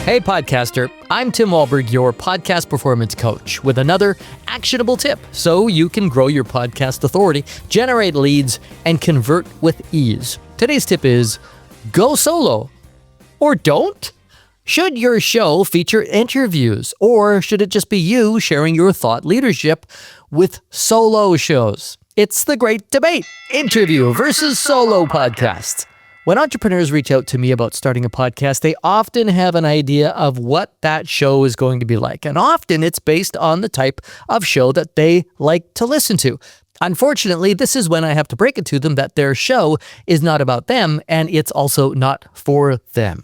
Hey podcaster, I'm Tim Wahlberg, your podcast performance coach, with another actionable tip so you can grow your podcast authority, generate leads, and convert with ease. Today's tip is go solo or don't. Should your show feature interviews, or should it just be you sharing your thought leadership with solo shows? It's the great debate, interview versus solo podcasts. When entrepreneurs reach out to me about starting a podcast, they often have an idea of what that show is going to be like. And often it's based on the type of show that they like to listen to. Unfortunately, this is when I have to break it to them that their show is not about them, and it's also not for them.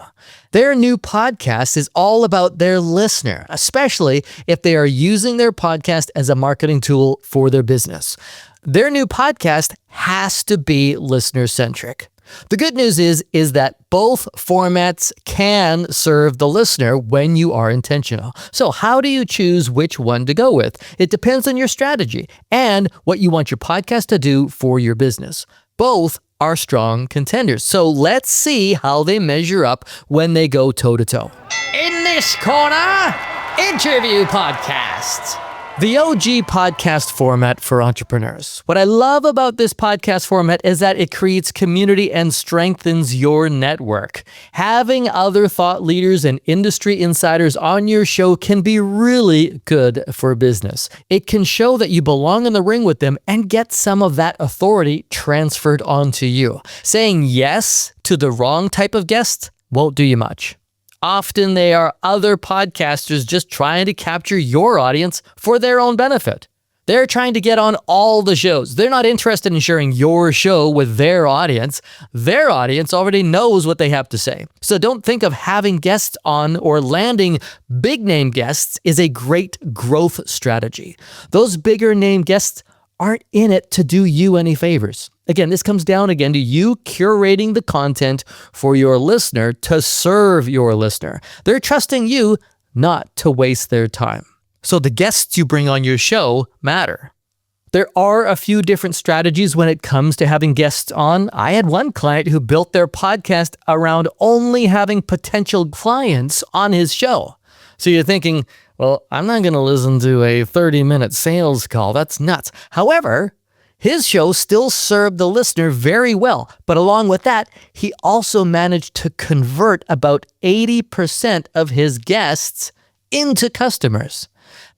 Their new podcast is all about their listener, especially if they are using their podcast as a marketing tool for their business. Their new podcast has to be listener-centric. The good news is that both formats can serve the listener when you are intentional. So how do you choose which one to go with? It depends on your strategy and what you want your podcast to do for your business. Both are strong contenders. So let's see how they measure up when they go toe-to-toe. In this corner, interview podcasts. The OG podcast format for entrepreneurs. What I love about this podcast format is that it creates community and strengthens your network. Having other thought leaders and industry insiders on your show can be really good for business. It can show that you belong in the ring with them and get some of that authority transferred onto you. Saying yes to the wrong type of guest won't do you much. Often they are other podcasters just trying to capture your audience for their own benefit. They're trying to get on all the shows. They're not interested in sharing your show with their audience. Their audience already knows what they have to say. So don't think of having guests on or landing big name guests is a great growth strategy. Those bigger name guests aren't in it to do you any favors. Again, this comes down again to you curating the content for your listener to serve your listener. They're trusting you not to waste their time. So the guests you bring on your show matter. There are a few different strategies when it comes to having guests on. I had one client who built their podcast around only having potential clients on his show. So you're thinking, well, I'm not going to listen to a 30-minute sales call. That's nuts. However, his show still served the listener very well. But along with that, he also managed to convert about 80% of his guests into customers.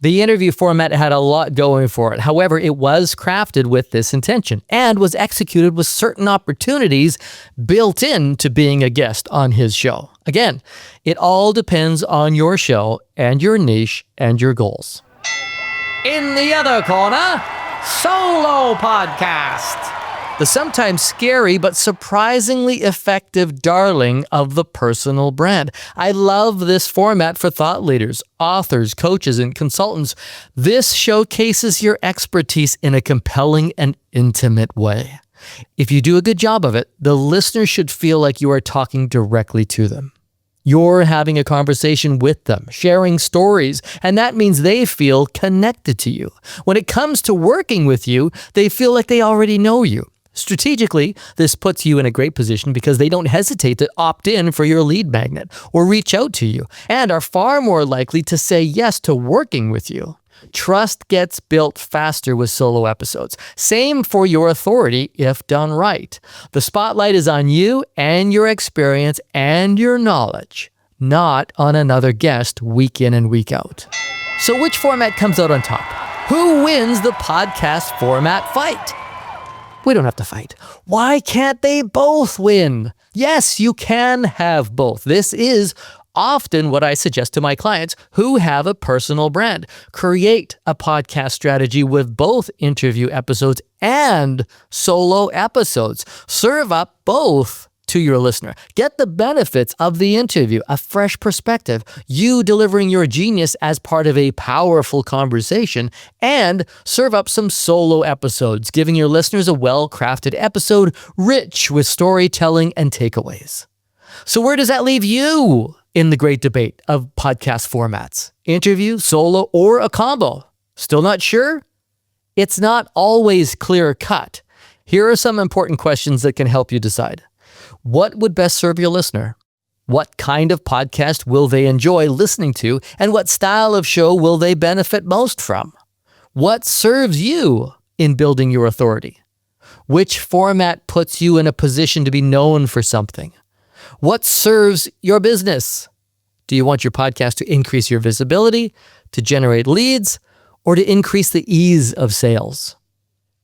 The interview format had a lot going for it. However, it was crafted with this intention and was executed with certain opportunities built into being a guest on his show. Again, it all depends on your show and your niche and your goals. In the other corner, solo podcast. The sometimes scary but surprisingly effective darling of the personal brand. I love this format for thought leaders, authors, coaches, and consultants. This showcases your expertise in a compelling and intimate way. If you do a good job of it, the listener should feel like you are talking directly to them. You're having a conversation with them, sharing stories, and that means they feel connected to you. When it comes to working with you, they feel like they already know you. Strategically, this puts you in a great position because they don't hesitate to opt in for your lead magnet or reach out to you and are far more likely to say yes to working with you. Trust gets built faster with solo episodes. Same for your authority if done right. The spotlight is on you and your experience and your knowledge, not on another guest week in and week out. So which format comes out on top? Who wins the podcast format fight? We don't have to fight. Why can't they both win? Yes, you can have both. This is often what I suggest to my clients who have a personal brand. Create a podcast strategy with both interview episodes and solo episodes. Serve up both to your listener. Get the benefits of the interview, a fresh perspective, you delivering your genius as part of a powerful conversation, and serve up some solo episodes, giving your listeners a well-crafted episode rich with storytelling and takeaways. So where does that leave you in the great debate of podcast formats? Interview, solo, or a combo? Still not sure? It's not always clear-cut. Here are some important questions that can help you decide. What would best serve your listener? What kind of podcast will they enjoy listening to, and what style of show will they benefit most from? What serves you in building your authority? Which format puts you in a position to be known for something? What serves your business? Do you want your podcast to increase your visibility, to generate leads, or to increase the ease of sales?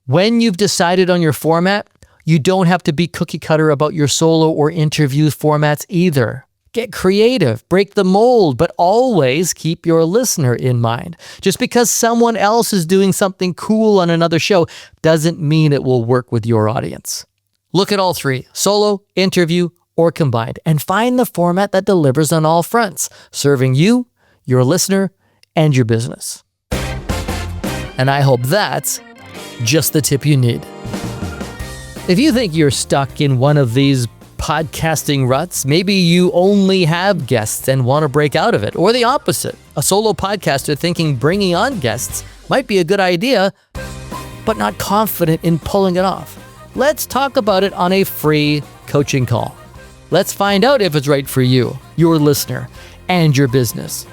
When you've decided on your format, you don't have to be cookie cutter about your solo or interview formats either. Get creative, break the mold, but always keep your listener in mind. Just because someone else is doing something cool on another show doesn't mean it will work with your audience. Look at all three, solo, interview, or combined, and find the format that delivers on all fronts, serving you, your listener, and your business. And I hope that's just the tip you need. If you think you're stuck in one of these podcasting ruts, maybe you only have guests and want to break out of it, or the opposite, a solo podcaster thinking bringing on guests might be a good idea, but not confident in pulling it off. Let's talk about it on a free coaching call. Let's find out if it's right for you, your listener, and your business.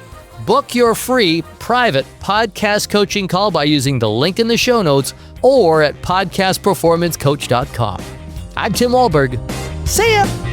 Book your free private podcast coaching call by using the link in the show notes or at podcastperformancecoach.com. I'm Tim Wahlberg. See ya!